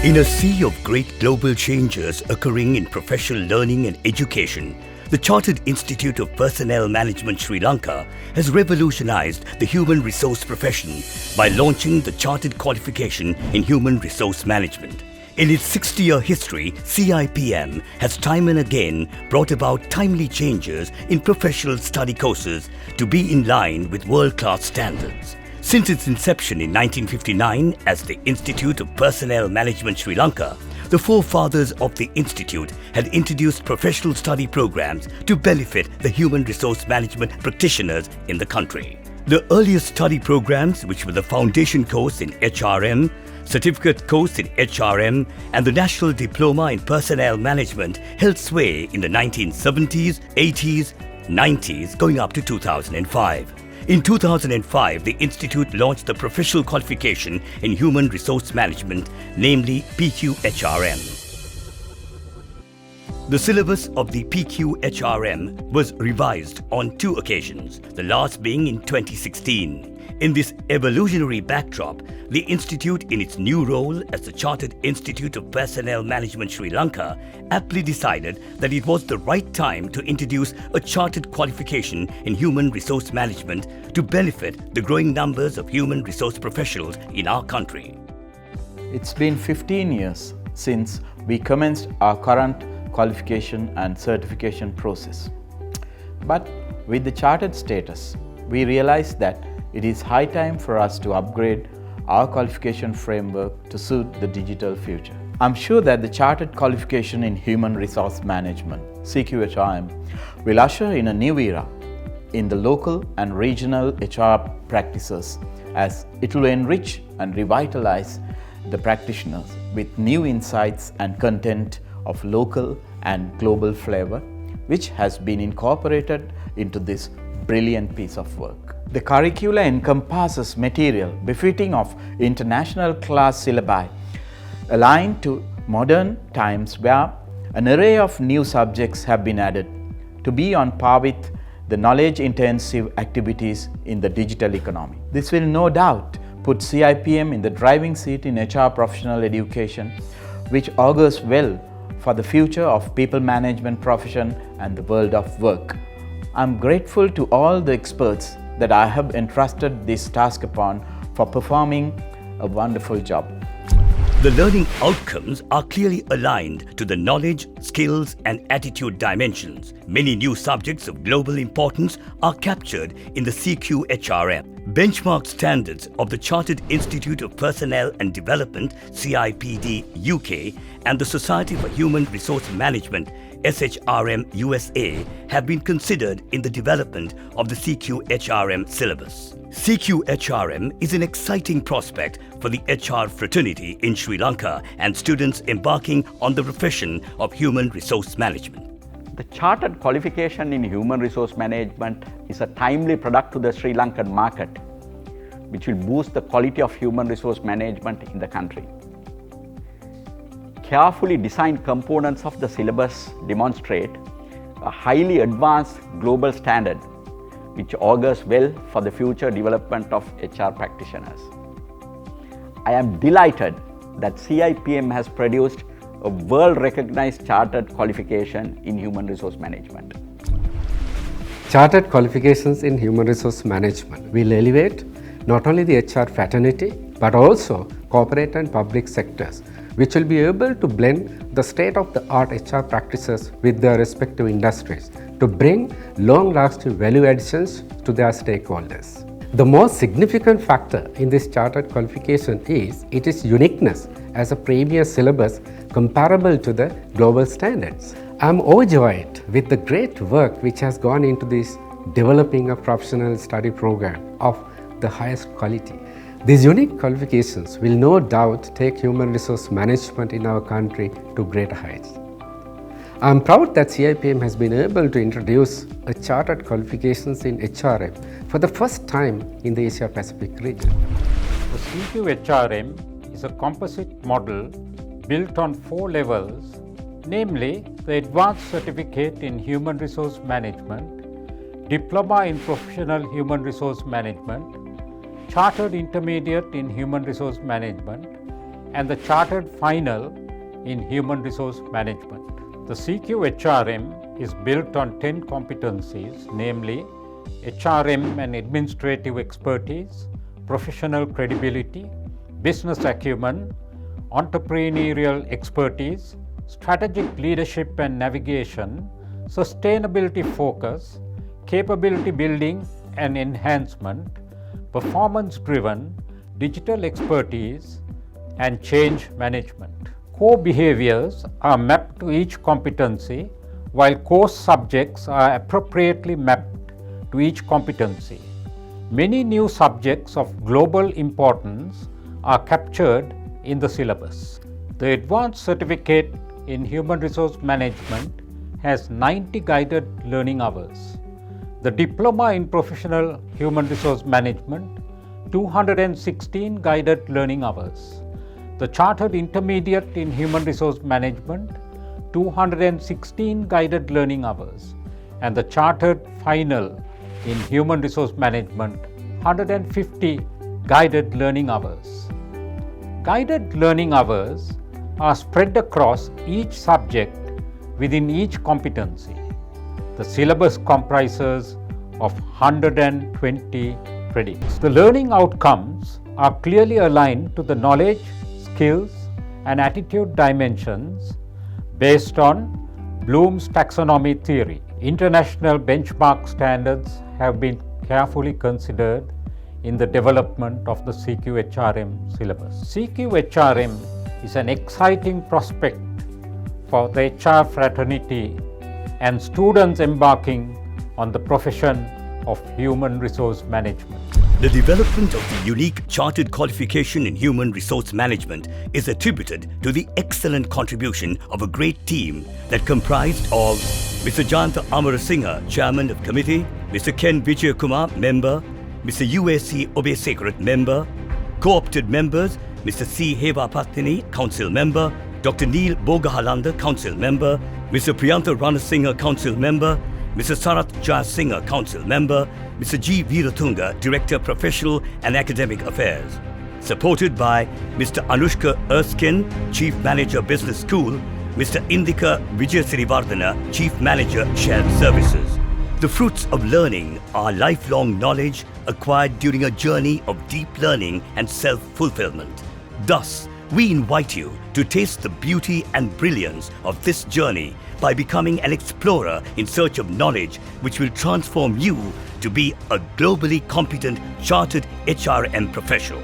In a sea of great global changes occurring in professional learning and education, the Chartered Institute of Personnel Management Sri Lanka has revolutionized the human resource profession by launching the Chartered Qualification in Human Resource Management. In its 60-year history, CIPM has time and again brought about timely changes in professional study courses to be in line with world-class standards. Since its inception in 1959 as the Institute of Personnel Management Sri Lanka, the forefathers of the Institute had introduced professional study programs to benefit the human resource management practitioners in the country. The earliest study programs, which were the Foundation Course in HRM, Certificate Course in HRM and the National Diploma in Personnel Management, held sway in the 1970s, 80s, 90s, going up to 2005. In 2005, the Institute launched the Professional Qualification in Human Resource Management, namely CQHRM. The syllabus of the CQHRM was revised on 2 occasions, the last being in 2016. In this evolutionary backdrop, the Institute, in its new role as the Chartered Institute of Personnel Management Sri Lanka, aptly decided that it was the right time to introduce a Chartered Qualification in Human Resource Management to benefit the growing numbers of human resource professionals in our country. It's been 15 years since we commenced our current qualification and certification process. But with the chartered status, we realized that it is high time for us to upgrade our qualification framework to suit the digital future. I'm sure that the Chartered Qualification in Human Resource Management, CQHRM, will usher in a new era in the local and regional HR practices, as it will enrich and revitalize the practitioners with new insights and content of local and global flavor, which has been incorporated into this brilliant piece of work. The curricula encompasses material befitting of international class syllabi, aligned to modern times, where an array of new subjects have been added to be on par with the knowledge-intensive activities in the digital economy. This will no doubt put CIPM in the driving seat in HR professional education, which augurs well for the future of people management profession and the world of work. I'm grateful to all the experts that I have entrusted this task upon for performing a wonderful job. The learning outcomes are clearly aligned to the knowledge, skills and attitude dimensions. Many new subjects of global importance are captured in the CQHRM. Benchmark standards of the Chartered Institute of Personnel and Development (CIPD) UK and the Society for Human Resource Management (SHRM) USA have been considered in the development of the CQHRM syllabus. CQHRM is an exciting prospect for the HR fraternity in Sri Lanka and students embarking on the profession of human resource management. The Chartered Qualification in Human Resource Management is a timely product to the Sri Lankan market, which will boost the quality of human resource management in the country. Carefully designed components of the syllabus demonstrate a highly advanced global standard, which augurs well for the future development of HR practitioners. I am delighted that CIPM has produced a world-recognized Chartered Qualification in Human Resource Management. Chartered Qualifications in Human Resource Management will elevate not only the HR fraternity but also corporate and public sectors, which will be able to blend the state-of-the-art HR practices with their respective industries to bring long-lasting value additions to their stakeholders. The most significant factor in this Chartered Qualification is its uniqueness as a premier syllabus comparable to the global standards. I am overjoyed with the great work which has gone into this developing a professional study program of the highest quality. These unique qualifications will no doubt take human resource management in our country to greater heights. I am proud that CIPM has been able to introduce a Chartered Qualifications in HRM for the first time in the Asia Pacific region. The CQHRM is a composite model built on 4 levels, namely the Advanced Certificate in Human Resource Management, Diploma in Professional Human Resource Management, Chartered Intermediate in Human Resource Management, and the Chartered Final in Human Resource Management. The CQHRM is built on 10 competencies, namely HRM and administrative expertise, professional credibility, business acumen, entrepreneurial expertise, strategic leadership and navigation, sustainability focus, capability building and enhancement, performance-driven, digital expertise, and change management. Core behaviors are mapped to each competency, while course subjects are appropriately mapped to each competency. Many new subjects of global importance are captured in the syllabus. The Advanced Certificate in Human Resource Management has 90 guided learning hours. The Diploma in Professional Human Resource Management, 216 guided learning hours. The Chartered Intermediate in Human Resource Management, 216 guided learning hours. And the Chartered Final in Human Resource Management, 150 guided learning hours. Guided learning hours are spread across each subject within each competency. The syllabus comprises of 120 credits. The learning outcomes are clearly aligned to the knowledge, skills, and attitude dimensions based on Bloom's taxonomy theory. International benchmark standards have been carefully considered in the development of the CQHRM syllabus. CQHRM is an exciting prospect for the HR fraternity and students embarking on the profession of human resource management. The development of the unique Chartered Qualification in Human Resource Management is attributed to the excellent contribution of a great team that comprised of Mr. Jayanta Amarasinghe, Chairman of Committee, Mr. Ken Vijayakumar, Member, Mr. UAC Obesekarat, Member, co-opted members, Mr. C. Heva Patini, Council Member, Dr. Neil Bogahalanda, Council Member, Mr. Priyantha Ranasinghe, Council Member, Mr. Sarath Jayasinghe, Council Member, Mr. G. Veeratunga, Director Professional and Academic Affairs. Supported by Mr. Anushka Erskine, Chief Manager Business School, Mr. Indika Vijayasirivardhana, Chief Manager Shared Services. The fruits of learning are lifelong knowledge acquired during a journey of deep learning and self-fulfillment. Thus, we invite you to taste the beauty and brilliance of this journey by becoming an explorer in search of knowledge which will transform you to be a globally competent chartered HRM professional.